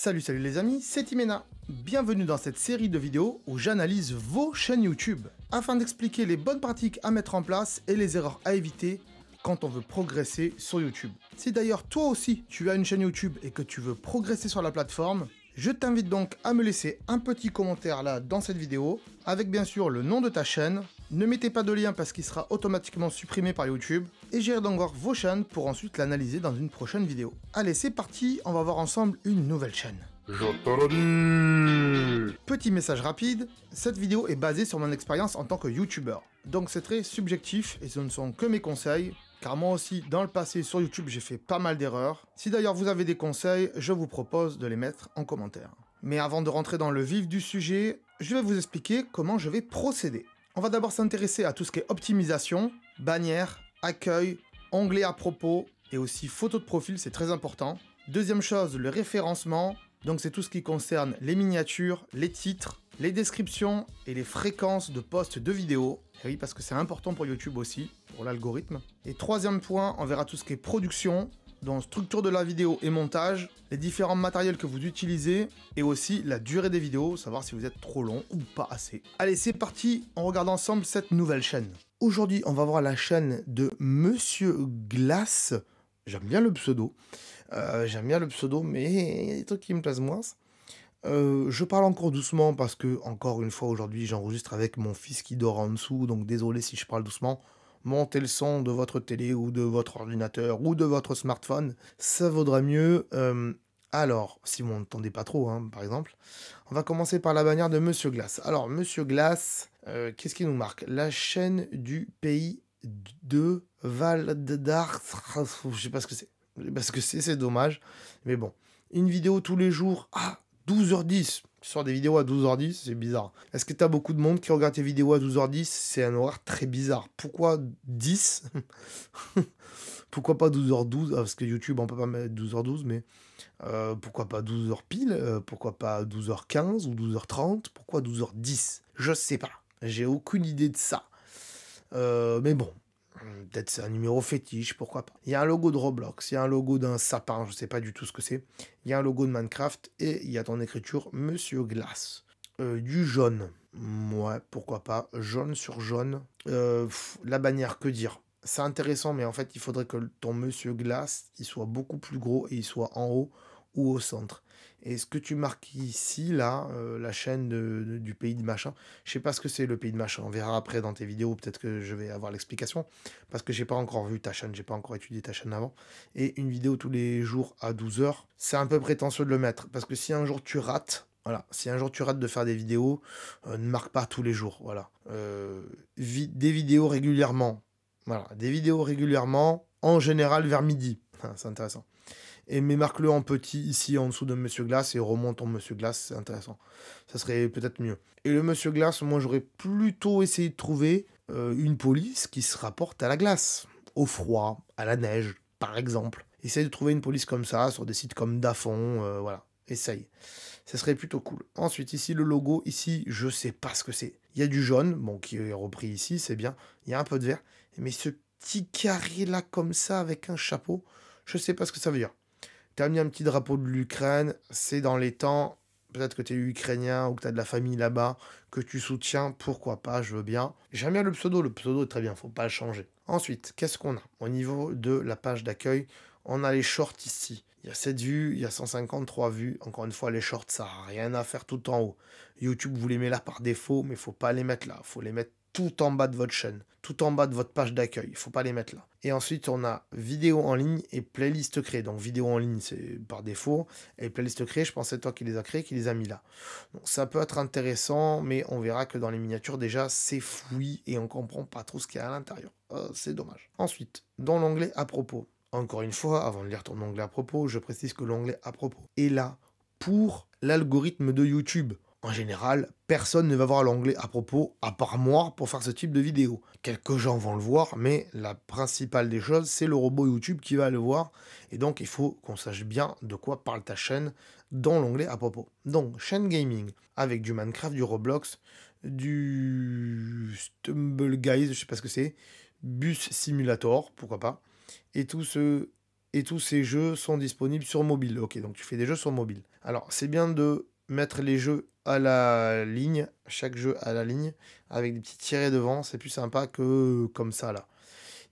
Salut les amis, c'est Timena. Bienvenue dans cette série de vidéos où j'analyse vos chaînes YouTube afin d'expliquer les bonnes pratiques à mettre en place et les erreurs à éviter quand on veut progresser sur YouTube. Si d'ailleurs toi aussi tu as une chaîne YouTube et que tu veux progresser sur la plateforme, je t'invite donc à me laisser un petit commentaire là dans cette vidéo avec bien sûr le nom de ta chaîne. Ne mettez pas de lien parce qu'il sera automatiquement supprimé par YouTube et j'irai donc voir vos chaînes pour ensuite l'analyser dans une prochaine vidéo. Allez, c'est parti, on va voir ensemble une nouvelle chaîne. Je te le dis. Petit message rapide, cette vidéo est basée sur mon expérience en tant que YouTuber. Donc c'est très subjectif et ce ne sont que mes conseils, car moi aussi dans le passé sur YouTube j'ai fait pas mal d'erreurs. Si d'ailleurs vous avez des conseils, je vous propose de les mettre en commentaire. Mais avant de rentrer dans le vif du sujet, je vais vous expliquer comment je vais procéder. On va d'abord s'intéresser à tout ce qui est optimisation, bannière, accueil, onglet à propos et aussi photo de profil, c'est très important. Deuxième chose, le référencement. Donc c'est tout ce qui concerne les miniatures, les titres, les descriptions et les fréquences de posts de vidéos. Et oui, parce que c'est important pour YouTube aussi, pour l'algorithme. Et troisième point, on verra tout ce qui est production, donc structure de la vidéo et montage, les différents matériels que vous utilisez, et aussi la durée des vidéos, savoir si vous êtes trop long ou pas assez. Allez, c'est parti, on regarde ensemble cette nouvelle chaîne. Aujourd'hui, on va voir la chaîne de Monsieur Glace. J'aime bien le pseudo. Mais il y a des trucs qui me plaisent moins. Je parle encore doucement parce que, encore une fois, aujourd'hui, j'enregistre avec mon fils qui dort en dessous, donc désolé si je parle doucement. Montez le son de votre télé ou de votre ordinateur ou de votre smartphone, ça vaudra mieux. Alors, si vous m'entendez pas trop, hein, par exemple, on va commencer par la bannière de Monsieur Glace. Alors, Monsieur Glace, qu'est-ce qui nous marque? La chaîne du pays de Val d'Arc, je sais pas ce que c'est. Parce que c'est dommage. Mais bon, une vidéo tous les jours à 12h10. Tu sors des vidéos à 12h10, c'est bizarre. Est-ce que tu as beaucoup de monde qui regarde tes vidéos à 12h10? C'est un horaire très bizarre. Pourquoi 10? Pourquoi pas 12h12? Parce que YouTube, on peut pas mettre 12h12, mais pourquoi pas 12h pile? Pourquoi pas 12h15 ou 12h30? Pourquoi 12h10? Je sais pas. J'ai aucune idée de ça. Mais bon. Peut-être c'est un numéro fétiche, pourquoi pas. Il y a un logo de Roblox, il y a un logo d'un sapin, je sais pas du tout ce que c'est. Il y a un logo de Minecraft et il y a ton écriture Monsieur Glace. Du jaune. Ouais, pourquoi pas. Jaune sur jaune. La bannière, que dire? C'est intéressant, mais en fait, il faudrait que ton Monsieur Glace, il soit beaucoup plus gros et il soit en haut ou au centre. Et ce que tu marques ici, là, la chaîne du pays de machin, je sais pas ce que c'est le pays de machin, on verra après dans tes vidéos, peut-être que je vais avoir l'explication, parce que j'ai pas encore vu ta chaîne, j'ai pas encore étudié ta chaîne avant. Et une vidéo tous les jours à 12h, c'est un peu prétentieux de le mettre, parce que si un jour tu rates, voilà, si un jour tu rates de faire des vidéos, ne marque pas tous les jours, voilà. Des vidéos régulièrement, voilà, des vidéos régulièrement, en général vers midi, c'est intéressant. Mais marque-le en petit ici en dessous de Monsieur Glace et remonte en Monsieur Glace, c'est intéressant. Ça serait peut-être mieux. Et le Monsieur Glace, moi j'aurais plutôt essayé de trouver une police qui se rapporte à la glace, au froid, à la neige, par exemple. Essaye de trouver une police comme ça sur des sites comme Dafon, voilà. Essaye. Ça serait plutôt cool. Ensuite, ici, le logo, ici, je sais pas ce que c'est. Il y a du jaune, bon, qui est repris ici, c'est bien. Il y a un peu de vert. Mais ce petit carré là, comme ça, avec un chapeau, je sais pas ce que ça veut dire. T'as mis un petit drapeau de l'Ukraine, c'est dans les temps, peut-être que tu es ukrainien ou que tu as de la famille là-bas, que tu soutiens, pourquoi pas, je veux bien. J'aime bien le pseudo est très bien, faut pas le changer. Ensuite, qu'est-ce qu'on a? Au niveau de la page d'accueil, on a les shorts ici. Il y a 7 vues, il y a 153 vues. Encore une fois, les shorts, ça n'a rien à faire tout en haut. YouTube vous les met là par défaut, mais faut pas les mettre là, faut les mettre tout en bas de votre chaîne, tout en bas de votre page d'accueil, il faut pas les mettre là. Et ensuite, on a vidéo en ligne et playlist créée. Donc vidéo en ligne, c'est par défaut, et playlist créée, je pense que c'est toi qui les as créés, qui les a mis là. Donc ça peut être intéressant, mais on verra que dans les miniatures, déjà, c'est fouillis et on comprend pas trop ce qu'il y a à l'intérieur. C'est dommage. Ensuite, dans l'onglet à propos, encore une fois, avant de lire ton onglet à propos, je précise que l'onglet à propos est là pour l'algorithme de YouTube. En général, personne ne va voir l'onglet à propos, à part moi, pour faire ce type de vidéo. Quelques gens vont le voir, mais la principale des choses, c'est le robot YouTube qui va le voir. Et donc, il faut qu'on sache bien de quoi parle ta chaîne dans l'onglet à propos. Donc, chaîne gaming, avec du Minecraft, du Roblox, du Stumble Guys, je sais pas ce que c'est, Bus Simulator, pourquoi pas, et tout ce et tous ces jeux sont disponibles sur mobile. Ok, donc tu fais des jeux sur mobile. Alors, c'est bien de mettre les jeux à la ligne, chaque jeu à la ligne, avec des petits tirets devant, c'est plus sympa que comme ça là.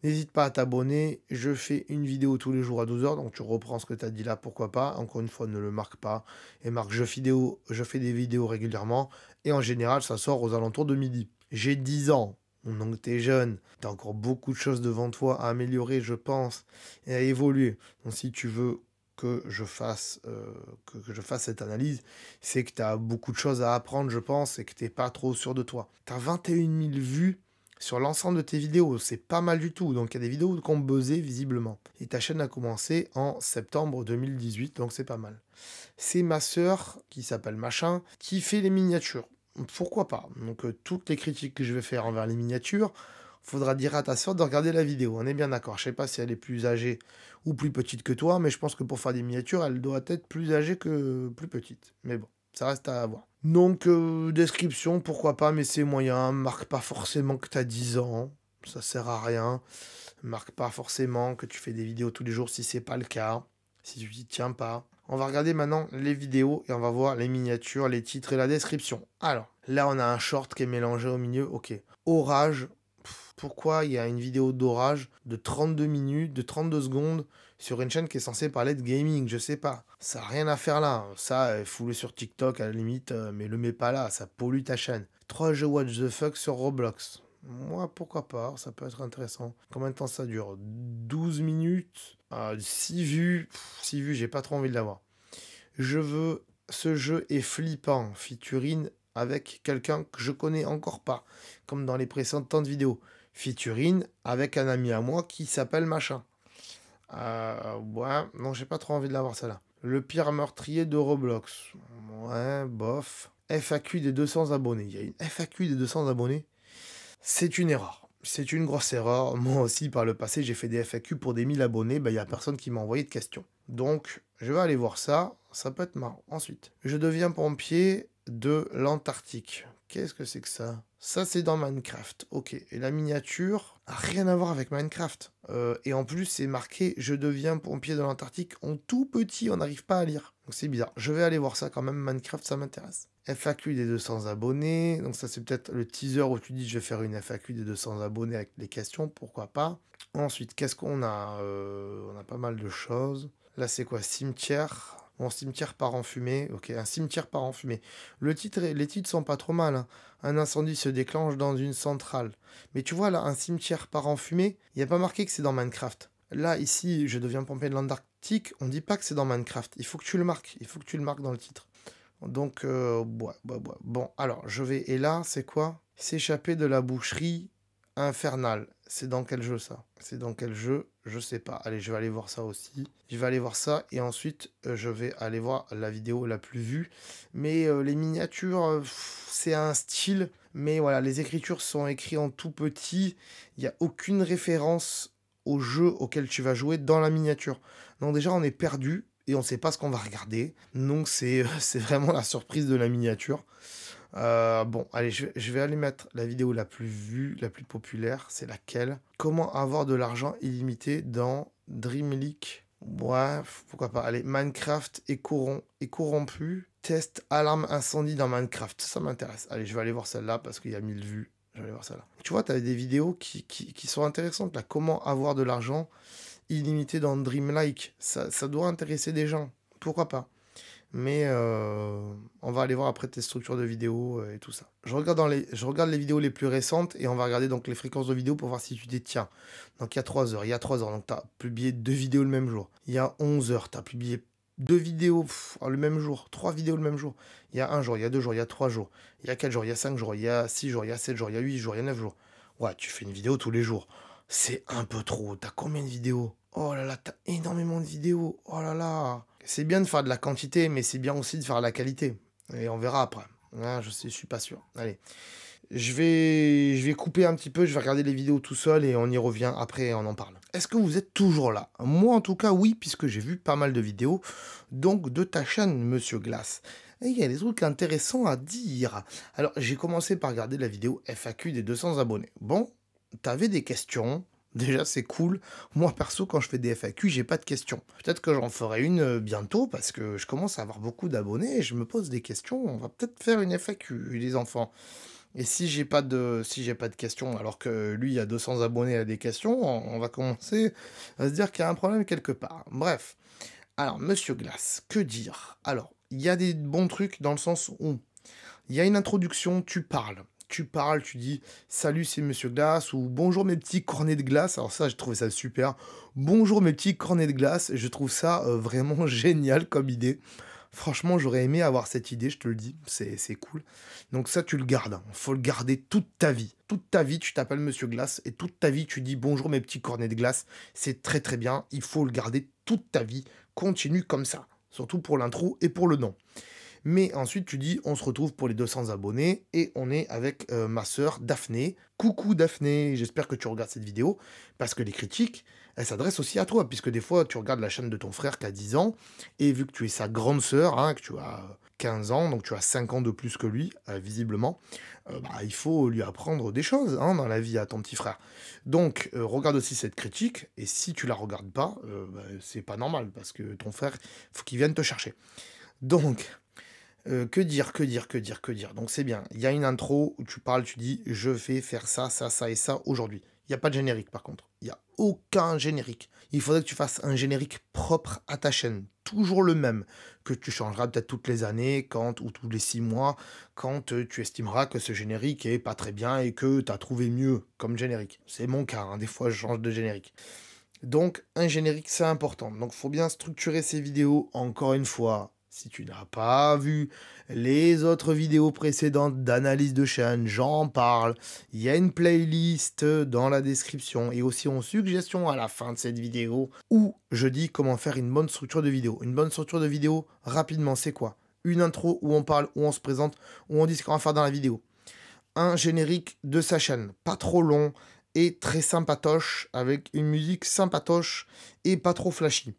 N'hésite pas à t'abonner, je fais une vidéo tous les jours à 12 h, donc tu reprends ce que tu as dit là, pourquoi pas. Encore une fois, ne le marque pas, et marque je fais des vidéos régulièrement, et en général, ça sort aux alentours de midi. J'ai 10 ans, donc tu es jeune, tu as encore beaucoup de choses devant toi à améliorer, je pense, et à évoluer. Donc si tu veux que je fasse, que je fasse cette analyse, c'est que tu as beaucoup de choses à apprendre, je pense, et que tu n'es pas trop sûr de toi. Tu as 21 000 vues sur l'ensemble de tes vidéos, c'est pas mal du tout. Donc il y a des vidéos qui ont buzzé visiblement. Et ta chaîne a commencé en septembre 2018, donc c'est pas mal. C'est ma sœur, qui s'appelle Machin, qui fait les miniatures. Pourquoi pas? Donc toutes les critiques que je vais faire envers les miniatures, faudra dire à ta sœur de regarder la vidéo. On est bien d'accord. Je sais pas si elle est plus âgée ou plus petite que toi, mais je pense que pour faire des miniatures, elle doit être plus âgée que plus petite. Mais bon, ça reste à voir. Donc, description, pourquoi pas, mais c'est moyen. Marque pas forcément que tu as 10 ans. Ça sert à rien. Marque pas forcément que tu fais des vidéos tous les jours si c'est pas le cas. Si tu t'y tiens pas. On va regarder maintenant les vidéos et on va voir les miniatures, les titres et la description. Alors, là, on a un short qui est mélangé au milieu. Ok. Orage. Pourquoi il y a une vidéo d'orage de 32 minutes, de 32 secondes sur une chaîne qui est censée parler de gaming? Je sais pas. Ça n'a rien à faire là. Ça, fous-le sur TikTok à la limite, mais le mets pas là. Ça pollue ta chaîne. 3 jeux What the fuck sur Roblox. Moi, pourquoi pas, ça peut être intéressant. Combien de temps ça dure? 12 minutes, 6 vues. 6 vues, j'ai pas trop envie de l'avoir. Ce jeu est flippant. Featuring avec quelqu'un que je connais encore pas, comme dans les précédentes vidéos. Featuring avec un ami à moi qui s'appelle Machin. Ouais, non, j'ai pas trop envie de l'avoir celle-là. Le pire meurtrier de Roblox. Ouais, bof. FAQ des 200 abonnés. Il y a une FAQ des 200 abonnés. C'est une erreur. C'est une grosse erreur. Moi aussi, par le passé, j'ai fait des FAQ pour des 1000 abonnés. Il n'y a personne qui m'a envoyé de questions. Donc, je vais aller voir ça. Ça peut être marrant. Ensuite, je deviens pompier de l'Antarctique. Qu'est-ce que c'est que ça? Ça, c'est dans Minecraft. Ok. Et la miniature a rien à voir avec Minecraft. Et en plus, c'est marqué « Je deviens pompier de l'Antarctique » en tout petit. On n'arrive pas à lire. Donc, c'est bizarre. Je vais aller voir ça quand même. Minecraft, ça m'intéresse. FAQ des 200 abonnés. Donc, ça, c'est peut-être le teaser où tu dis « Je vais faire une FAQ des 200 abonnés avec les questions. » Pourquoi pas. Ensuite, qu'est-ce qu'on a? On a pas mal de choses. Là, c'est quoi? Cimetière. Mon cimetière part en fumée. Ok, un cimetière part en fumée. Les titres sont pas trop mal. Hein. Un incendie se déclenche dans une centrale. Mais tu vois, là, un cimetière part en fumée, il n'y a pas marqué que c'est dans Minecraft. Là, ici, je deviens pompier de l'Antarctique, on dit pas que c'est dans Minecraft. Il faut que tu le marques. Il faut que tu le marques dans le titre. Donc, Bon, alors, je vais... Et là, c'est quoi? S'échapper de la boucherie infernale. C'est dans quel jeu, ça? C'est dans quel jeu? Je sais pas. Allez, je vais aller voir ça aussi. Je vais aller voir ça et ensuite, je vais aller voir la vidéo la plus vue. Mais les miniatures, c'est un style. Mais voilà, les écritures sont écrites en tout petit. Il n'y a aucune référence au jeu auquel tu vas jouer dans la miniature. Donc déjà, on est perdu et on ne sait pas ce qu'on va regarder. Donc c'est vraiment la surprise de la miniature. Bon, allez, je vais aller mettre la vidéo la plus vue, la plus populaire. C'est laquelle? Comment avoir de l'argent illimité dans Dream League? Ouais, pourquoi pas. Allez, Minecraft est corrompu. Test alarme incendie dans Minecraft. Ça m'intéresse. Allez, je vais aller voir celle-là parce qu'il y a 1000 vues. Je vais aller voir celle-là. Tu vois, tu as des vidéos qui sont intéressantes. Là, comment avoir de l'argent illimité dans Dreamlike. Ça doit intéresser des gens. Pourquoi pas? Mais on va aller voir après tes structures de vidéos et tout ça. Je regarde les vidéos les plus récentes et on va regarder donc les fréquences de vidéos pour voir si tu t'y tiens. Donc il y a 3 heures, donc tu as publié 2 vidéos le même jour. Il y a 11 heures, tu as publié 2 vidéos le même jour, 3 vidéos le même jour. Il y a 1 jour, il y a 2 jours, il y a 3 jours, il y a 4 jours, il y a 5 jours, il y a 6 jours, il y a 7 jours, il y a 8 jours, il y a 9 jours. Ouais, tu fais une vidéo tous les jours. C'est un peu trop. T'as combien de vidéos? Oh là là, t'as énormément de vidéos. Oh là là. C'est bien de faire de la quantité, mais c'est bien aussi de faire de la qualité. Et on verra après. Je suis pas sûr. Allez. Je vais couper un petit peu, je vais regarder les vidéos tout seul et on y revient après et on en parle. Est-ce que vous êtes toujours là? Moi en tout cas oui, puisque j'ai vu pas mal de vidéos, donc de ta chaîne Monsieur Glace. Et il y a des trucs intéressants à dire. Alors j'ai commencé par regarder la vidéo FAQ des 200 abonnés. Bon, t'avais des questions, Déjà, c'est cool. Moi, perso, quand je fais des FAQ, j'ai pas de questions. Peut-être que j'en ferai une bientôt parce que je commence à avoir beaucoup d'abonnés et je me pose des questions. On va peut-être faire une FAQ, les enfants. Et si j'ai pas de questions, alors que lui, il a 200 abonnés à des questions, on va commencer à se dire qu'il y a un problème quelque part. Bref. Alors, Monsieur Glace, que dire? Alors, il y a des bons trucs dans le sens où il y a une introduction, tu parles. Tu parles, tu dis salut, c'est Monsieur Glace ou bonjour mes petits cornets de glace. Alors ça, j'ai trouvé ça super. Bonjour mes petits cornets de glace. Je trouve ça vraiment génial comme idée. Franchement, j'aurais aimé avoir cette idée, je te le dis. C'est cool. Donc ça, tu le gardes. Il faut le garder toute ta vie. Toute ta vie, tu t'appelles Monsieur Glace et toute ta vie, tu dis bonjour mes petits cornets de glace. C'est très très bien. Il faut le garder toute ta vie. Continue comme ça. Surtout pour l'intro et pour le nom. Mais ensuite, tu dis, on se retrouve pour les 200 abonnés et on est avec ma sœur Daphné. Coucou Daphné, j'espère que tu regardes cette vidéo parce que les critiques, elles s'adressent aussi à toi puisque des fois, tu regardes la chaîne de ton frère qui a 10 ans et vu que tu es sa grande sœur, hein, que tu as 15 ans, donc tu as 5 ans de plus que lui, visiblement, il faut lui apprendre des choses hein, dans la vie à ton petit frère. Donc, regarde aussi cette critique et si tu la regardes pas, c'est pas normal parce que ton frère, faut qu'il vienne te chercher. Donc, que dire, que dire, que dire, que dire? Donc c'est bien. Il y a une intro où tu parles, tu dis je vais faire ça, ça, ça et ça aujourd'hui. Il n'y a pas de générique par contre. Il n'y a aucun générique. Il faudrait que tu fasses un générique propre à ta chaîne. Toujours le même. Que tu changeras peut-être toutes les années, ou tous les 6 mois, quand tu estimeras que ce générique est pas très bien et que tu as trouvé mieux comme générique. C'est mon cas, hein. Des fois je change de générique. Donc, un générique, c'est important. Donc, il faut bien structurer ces vidéos. Encore une fois, si tu n'as pas vu les autres vidéos précédentes d'analyse de chaîne, j'en parle. Il y a une playlist dans la description et aussi en suggestion à la fin de cette vidéo où je dis comment faire une bonne structure de vidéo. Une bonne structure de vidéo, rapidement, c'est quoi? Une intro où on parle, où on se présente, où on dit ce qu'on va faire dans la vidéo. Un générique de sa chaîne, pas trop long, et très sympatoche, avec une musique sympatoche et pas trop flashy.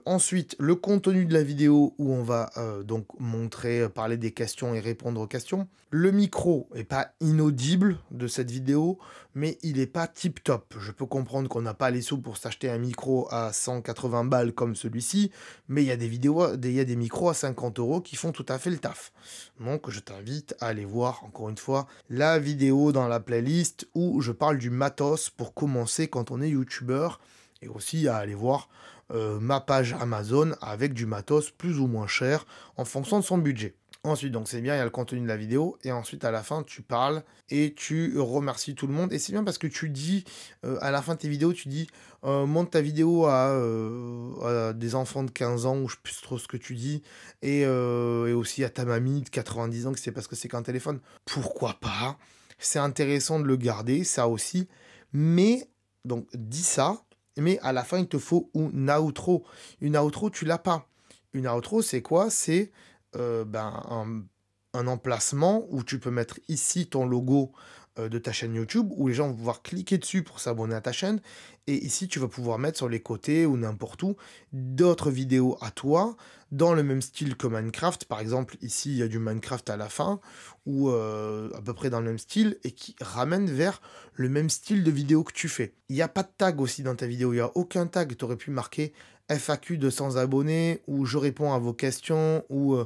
Ensuite, le contenu de la vidéo où on va donc montrer, parler des questions et répondre aux questions. Le micro est pas inaudible de cette vidéo, mais il est pas tip top. Je peux comprendre qu'on n'a pas les sous pour s'acheter un micro à 180 balles comme celui-ci, mais il y a il y a des micros à 50 € qui font tout à fait le taf. Donc je t'invite à aller voir encore une fois la vidéo dans la playlist où je parle du matos pour commencer quand on est youtubeur et aussi à aller voir ma page Amazon avec du matos plus ou moins cher en fonction de son budget. Ensuite, donc c'est bien, il y a le contenu de la vidéo, et ensuite à la fin, tu parles et tu remercies tout le monde. Et c'est bien parce que tu dis, à la fin de tes vidéos, tu dis, monte ta vidéo à des enfants de 15 ans, ou je sais plus trop ce que tu dis, et aussi à ta mamie de 90 ans qui sait pas ce que c'est qu'un téléphone. Pourquoi pas? C'est intéressant de le garder, ça aussi. Mais, donc, dis ça, mais à la fin, il te faut une outro. Une outro, tu l'as pas. Une outro, c'est quoi? C'est un emplacement où tu peux mettre ici ton logo de ta chaîne YouTube, où les gens vont pouvoir cliquer dessus pour s'abonner à ta chaîne. Et ici, tu vas pouvoir mettre sur les côtés ou n'importe où d'autres vidéos à toi, dans le même style que Minecraft. Par exemple, ici, il y a du Minecraft à la fin, ou à peu près dans le même style, et qui ramène vers le même style de vidéo que tu fais. Il n'y a pas de tag aussi dans ta vidéo, il n'y a aucun tag. Tu aurais pu marquer FAQ 200 abonnés, ou je réponds à vos questions, ou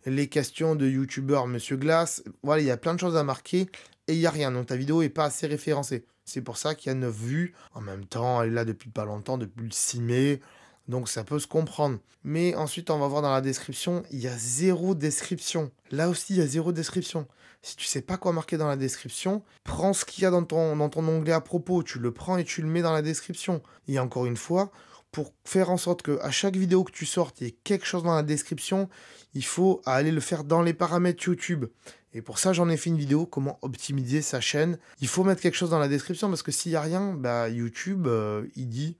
les questions de youtubeur Monsieur Glace. Voilà, il y a plein de choses à marquer, et il n'y a rien. Donc ta vidéo n'est pas assez référencée. C'est pour ça qu'il y a 9 vues. En même temps, elle est là depuis pas longtemps, depuis le 6 mai. Donc ça peut se comprendre. Mais ensuite, on va voir dans la description, il y a 0 description. Là aussi, il y a 0 description. Si tu sais pas quoi marquer dans la description, prends ce qu'il y a dans ton onglet à propos. Tu le prends et tu le mets dans la description. Et encore une fois, pour faire en sorte qu'à chaque vidéo que tu sortes, il y ait quelque chose dans la description, il faut aller le faire dans les paramètres YouTube. Et pour ça, j'en ai fait une vidéo, comment optimiser sa chaîne. Il faut mettre quelque chose dans la description parce que s'il n'y a rien, YouTube, il dit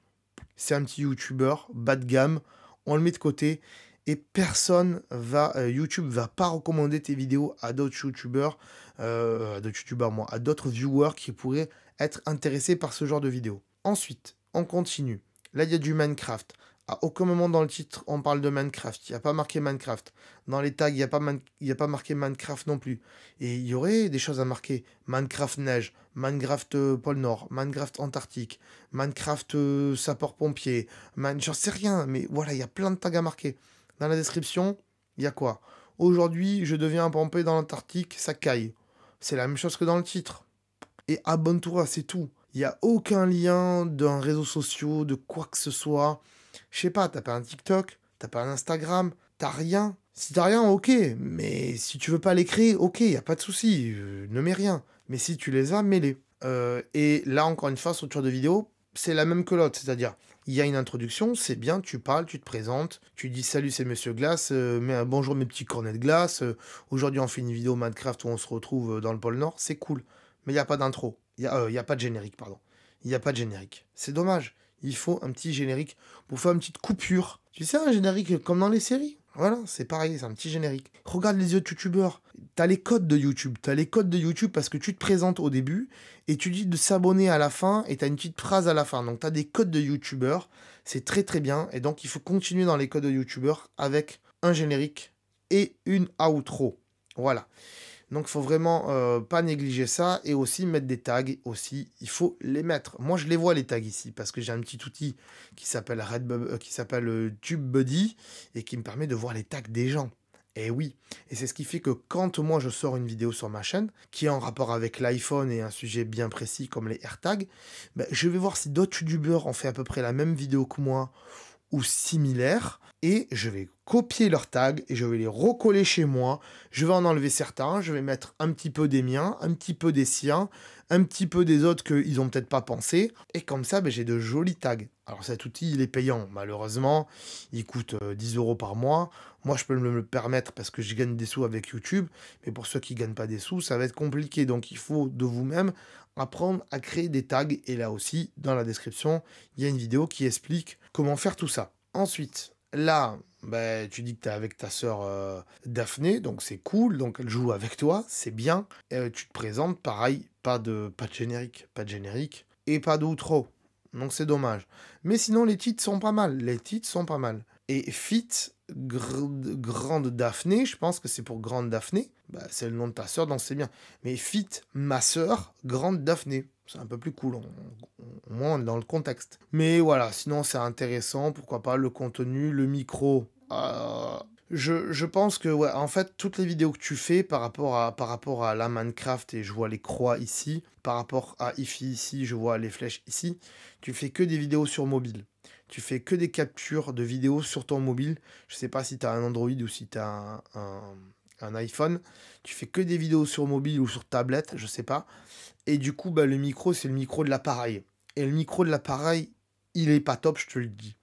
c'est un petit YouTuber, bas de gamme, on le met de côté et YouTube va pas recommander tes vidéos à d'autres YouTubers, à d'autres viewers qui pourraient être intéressés par ce genre de vidéo. Ensuite, on continue. Là, il y a du Minecraft. À aucun moment dans le titre, on parle de Minecraft. Il n'y a pas marqué Minecraft. Dans les tags, il n'y a pas marqué Minecraft non plus. Et il y aurait des choses à marquer. Minecraft neige, Minecraft pôle Nord, Minecraft Antarctique, Minecraft sapeur-pompier, j'en sais rien, mais voilà, il y a plein de tags à marquer. Dans la description, il y a quoi? Aujourd'hui, je deviens un pompier dans l'Antarctique, ça caille. C'est la même chose que dans le titre. Et abonne-toi, c'est tout. Il n'y a aucun lien d'un réseau social, de quoi que ce soit. Je sais pas, t'as pas un TikTok, t'as pas un Instagram, t'as rien. Si t'as rien, ok. Mais si tu veux pas les créer, ok, y a pas de souci. Ne mets rien. Mais si tu les as, mets-les. Et là, encore une fois, structure de vidéo, c'est la même que l'autre. C'est-à-dire, il y a une introduction, c'est bien, tu parles, tu te présentes, tu dis salut, c'est Monsieur Glace, bonjour mes petits cornets de glace. Aujourd'hui, on fait une vidéo Minecraft où on se retrouve dans le pôle Nord, c'est cool. Mais il n'y a pas d'intro. Il y a pas de générique, pardon. Il n'y a pas de générique. C'est dommage. Il faut un petit générique pour faire une petite coupure. Tu sais, un générique comme dans les séries. Voilà, c'est pareil, c'est un petit générique. Regarde les autres youtubeurs. T'as les codes de YouTube. T'as les codes de YouTube parce que tu te présentes au début et tu dis de s'abonner à la fin et t'as une petite phrase à la fin. Donc t'as des codes de youtubeurs. C'est très très bien. Et donc il faut continuer dans les codes de youtubeurs avec un générique et une outro. Voilà. Donc, il faut vraiment pas négliger ça et aussi mettre des tags. Aussi, il faut les mettre. Moi, je les vois les tags ici parce que j'ai un petit outil qui s'appelle TubeBuddy et qui me permet de voir les tags des gens. Et oui, et c'est ce qui fait que quand moi je sors une vidéo sur ma chaîne qui est en rapport avec l'iPhone et un sujet bien précis comme les AirTags, ben, je vais voir si d'autres youtubeurs ont fait à peu près la même vidéo que moi ou similaires, et je vais copier leurs tags et je vais les recoller chez moi. Je vais en enlever certains, je vais mettre un petit peu des miens, un petit peu des siens, un petit peu des autres qu'ils n'ont peut-être pas pensé, et comme ça, ben, j'ai de jolis tags. Alors cet outil, il est payant, malheureusement, il coûte 10 € par mois. Moi, je peux me le permettre parce que je gagne des sous avec YouTube, mais pour ceux qui ne gagnent pas des sous, ça va être compliqué. Donc il faut de vous-même apprendre à créer des tags, et là aussi, dans la description, il y a une vidéo qui explique comment faire tout ça. Ensuite, là, bah, tu dis que tu es avec ta sœur Daphné, donc c'est cool, donc elle joue avec toi, c'est bien. Tu te présentes, pareil, pas de générique, et pas d'outro, donc c'est dommage. Mais sinon, les titres sont pas mal, Et Fit, Grande Daphné, je pense que c'est pour Grande Daphné, bah, c'est le nom de ta sœur, donc c'est bien. Mais Fit, ma sœur, Grande Daphné. C'est un peu plus cool, au moins on est dans le contexte. Mais voilà, sinon c'est intéressant, pourquoi pas, le contenu, le micro. Je pense que, ouais, en fait, toutes les vidéos que tu fais par rapport à la Minecraft, et je vois les croix ici, par rapport à Ifi ici, je vois les flèches ici, tu fais que des vidéos sur mobile. Tu fais que des captures de vidéos sur ton mobile. Je sais pas si tu as un Android ou si tu as un iPhone. Tu fais que des vidéos sur mobile ou sur tablette, je sais pas. Et du coup, bah, le micro, c'est le micro de l'appareil. Et le micro de l'appareil, il est pas top, je te le dis.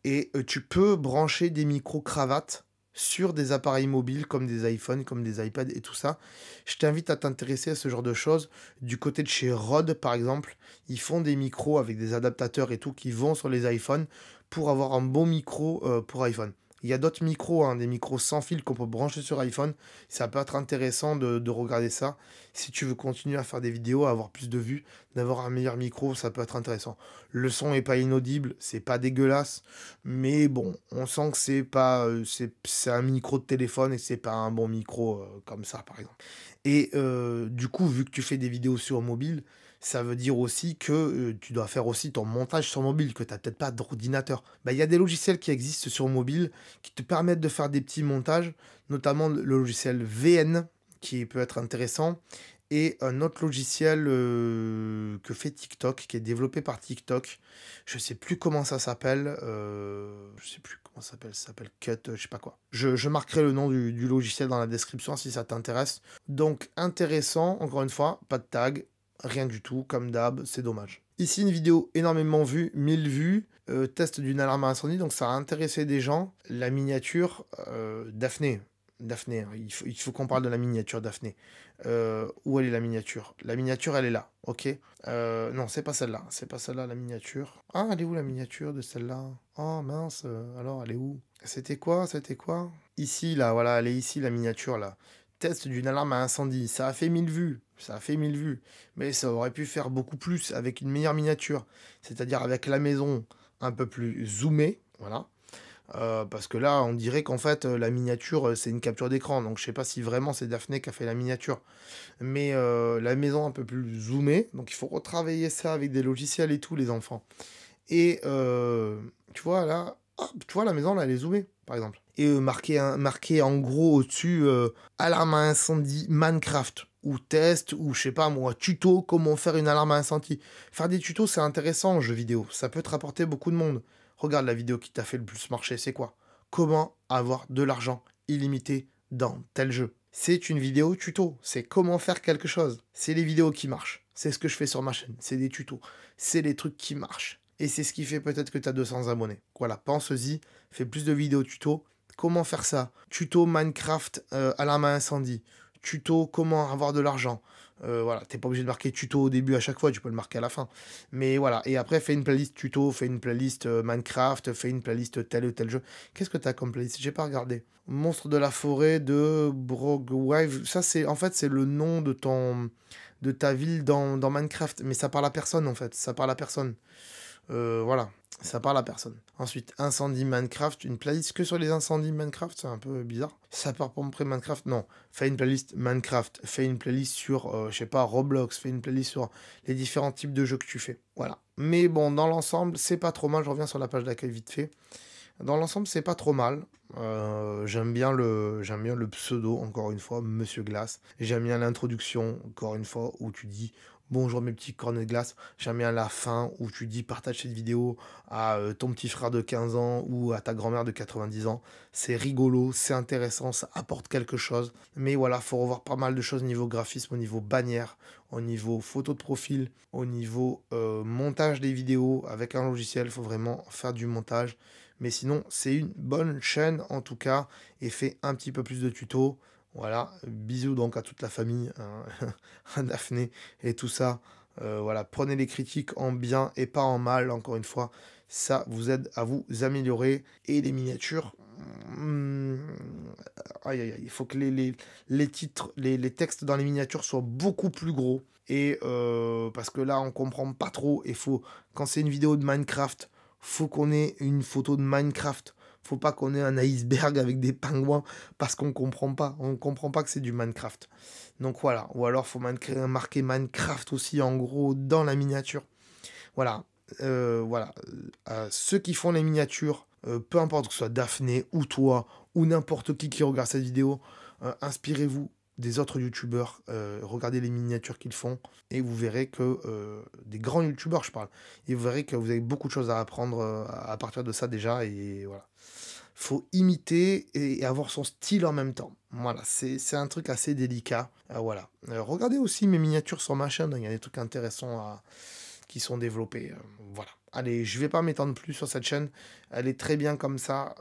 Et tu peux brancher des micros cravates sur des appareils mobiles comme des iPhones, comme des iPads et tout ça. Je t'invite à t'intéresser à ce genre de choses. Du côté de chez Rode, par exemple, ils font des micros avec des adaptateurs et tout qui vont sur les iPhones pour avoir un bon micro pour iPhone. Il y a d'autres micros, hein, des micros sans fil qu'on peut brancher sur iPhone. Ça peut être intéressant de regarder ça. Si tu veux continuer à faire des vidéos, à avoir plus de vues, d'avoir un meilleur micro, ça peut être intéressant. Le son est pas inaudible, c'est pas dégueulasse, mais bon, on sent que c'est pas, c'est un micro de téléphone et c'est pas un bon micro comme ça, par exemple. Et du coup, vu que tu fais des vidéos sur mobile, ça veut dire aussi que tu dois faire aussi ton montage sur mobile, que tu n'as peut-être pas d'ordinateur. Bah, il y a des logiciels qui existent sur mobile qui te permettent de faire des petits montages, notamment le logiciel VN, qui peut être intéressant, et un autre logiciel que fait TikTok, qui est développé par TikTok. Je sais plus comment ça s'appelle. Je sais plus comment ça s'appelle Cut, je sais pas quoi. Je marquerai le nom du logiciel dans la description si ça t'intéresse. Donc intéressant, encore une fois, pas de tag, rien du tout, comme d'hab, c'est dommage. Ici, une vidéo énormément vue, 1000 vues, test d'une alarme à incendie, donc ça a intéressé des gens. La miniature, Daphné, hein, il faut qu'on parle de la miniature Daphné. Où elle est la miniature? La miniature, elle est là, ok? Non, c'est pas celle-là, la miniature. Ah, elle est où la miniature de celle-là? Oh mince, alors elle est où? C'était quoi? Ici, là, voilà, elle est ici, la miniature, là. Test d'une alarme à incendie, ça a fait 1000 vues. Mais ça aurait pu faire beaucoup plus avec une meilleure miniature. C'est-à-dire avec la maison un peu plus zoomée, voilà. Parce que là, on dirait qu'en fait, la miniature, c'est une capture d'écran. Donc, je sais pas si vraiment c'est Daphné qui a fait la miniature. Mais la maison un peu plus zoomée. Donc, il faut retravailler ça avec des logiciels et tout, les enfants. Et tu vois, là, hop, tu vois, la maison, là, elle est zoomée, par exemple. Et marqué en gros au-dessus, alarme à incendie Minecraft. Ou test, ou je sais pas moi, tuto, comment faire une alarme à incendie. Faire des tutos, c'est intéressant en jeu vidéo. Ça peut te rapporter beaucoup de monde. Regarde la vidéo qui t'a fait le plus marcher, c'est quoi? Comment avoir de l'argent illimité dans tel jeu. C'est une vidéo tuto, c'est comment faire quelque chose. C'est les vidéos qui marchent. C'est ce que je fais sur ma chaîne, c'est des tutos. C'est les trucs qui marchent. Et c'est ce qui fait peut-être que tu as 200 abonnés. Voilà, pense-y, fais plus de vidéos tuto. Comment faire ça? Tuto Minecraft alarme à incendie. Tuto comment avoir de l'argent. Voilà, t'es pas obligé de marquer tuto au début à chaque fois, tu peux le marquer à la fin. Mais voilà, et après, fais une playlist tuto, fais une playlist Minecraft, fais une playlist tel ou tel jeu. Qu'est-ce que t'as comme playlist? J'ai pas regardé. Monstre de la forêt de Brogwive. Ça, c'est en fait, c'est le nom de ta ville dans Minecraft. Mais ça parle à personne, en fait. Ça parle à personne. Voilà, ça parle à personne. Ensuite, incendie Minecraft, une playlist que sur les incendies Minecraft, c'est un peu bizarre. Ça part pour près Minecraft, non. Fais une playlist Minecraft, fais une playlist sur, je sais pas, Roblox, fais une playlist sur les différents types de jeux que tu fais. Voilà. Mais bon, dans l'ensemble, c'est pas trop mal. Je reviens sur la page d'accueil vite fait. Dans l'ensemble, c'est pas trop mal. J'aime bien le pseudo, encore une fois, Monsieur Glace. J'aime bien l'introduction, encore une fois, où tu dis bonjour mes petits cornets de glace. J'aime bien la fin où tu dis partage cette vidéo à ton petit frère de 15 ans ou à ta grand-mère de 90 ans. C'est rigolo, c'est intéressant, ça apporte quelque chose. Mais voilà, faut revoir pas mal de choses au niveau graphisme, au niveau bannière, au niveau photo de profil, au niveau montage des vidéos avec un logiciel. Il faut vraiment faire du montage. Mais sinon, c'est une bonne chaîne en tout cas et fait un petit peu plus de tutos. Voilà, bisous donc à toute la famille, hein, à Daphné et tout ça. Voilà, prenez les critiques en bien et pas en mal, encore une fois. Ça vous aide à vous améliorer. Et les miniatures, aïe, aïe, aïe, il faut que les titres, les textes dans les miniatures soient beaucoup plus gros. Et parce que là, on comprend pas trop. Et faut, quand c'est une vidéo de Minecraft, faut qu'on ait une photo de Minecraft. Faut pas qu'on ait un iceberg avec des pingouins parce qu'on comprend pas. On comprend pas que c'est du Minecraft. Donc voilà. Ou alors faut marquer Minecraft aussi en gros dans la miniature. Voilà. Voilà. Ceux qui font les miniatures, peu importe que ce soit Daphné ou toi ou n'importe qui regarde cette vidéo, inspirez-vous des autres youtubeurs, regardez les miniatures qu'ils font et vous verrez que des grands youtubeurs je parle, et vous verrez que vous avez beaucoup de choses à apprendre à partir de ça déjà. Et voilà, faut imiter et avoir son style en même temps. Voilà, c'est un truc assez délicat. Voilà, regardez aussi mes miniatures sur ma chaîne, il y a des trucs intéressants qui sont développés. Voilà. Allez, je vais pas m'étendre plus sur cette chaîne. Elle est très bien comme ça.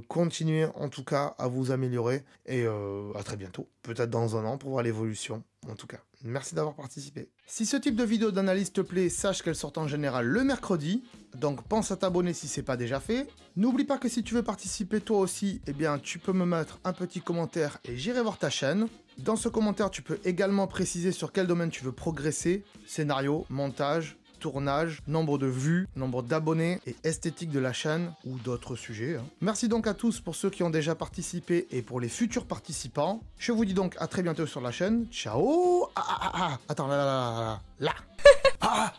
Continuez en tout cas à vous améliorer. Et à très bientôt. Peut-être dans un an pour voir l'évolution. En tout cas, merci d'avoir participé. Si ce type de vidéo d'analyse te plaît, sache qu'elle sort en général le mercredi. Donc pense à t'abonner si c'est pas déjà fait. N'oublie pas que si tu veux participer toi aussi, eh bien tu peux me mettre un petit commentaire et j'irai voir ta chaîne. Dans ce commentaire, tu peux également préciser sur quel domaine tu veux progresser. Scénario, montage, tournage, nombre de vues, nombre d'abonnés et esthétique de la chaîne ou d'autres sujets. Merci donc à tous pour ceux qui ont déjà participé et pour les futurs participants. Je vous dis donc à très bientôt sur la chaîne. Ciao. Attends, là.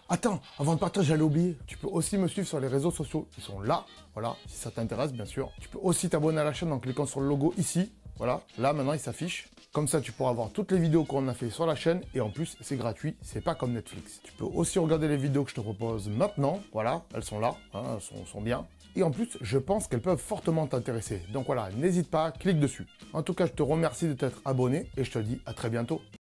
Attends, avant de partir, j'allais oublier. Tu peux aussi me suivre sur les réseaux sociaux. Ils sont là, voilà, si ça t'intéresse bien sûr. Tu peux aussi t'abonner à la chaîne en cliquant sur le logo ici. Voilà, là maintenant il s'affiche. Comme ça tu pourras voir toutes les vidéos qu'on a fait sur la chaîne et en plus c'est gratuit, c'est pas comme Netflix. Tu peux aussi regarder les vidéos que je te propose maintenant, voilà, elles sont là, hein, elles sont bien. Et en plus je pense qu'elles peuvent fortement t'intéresser. Donc voilà, n'hésite pas, clique dessus. En tout cas je te remercie de t'être abonné et je te dis à très bientôt.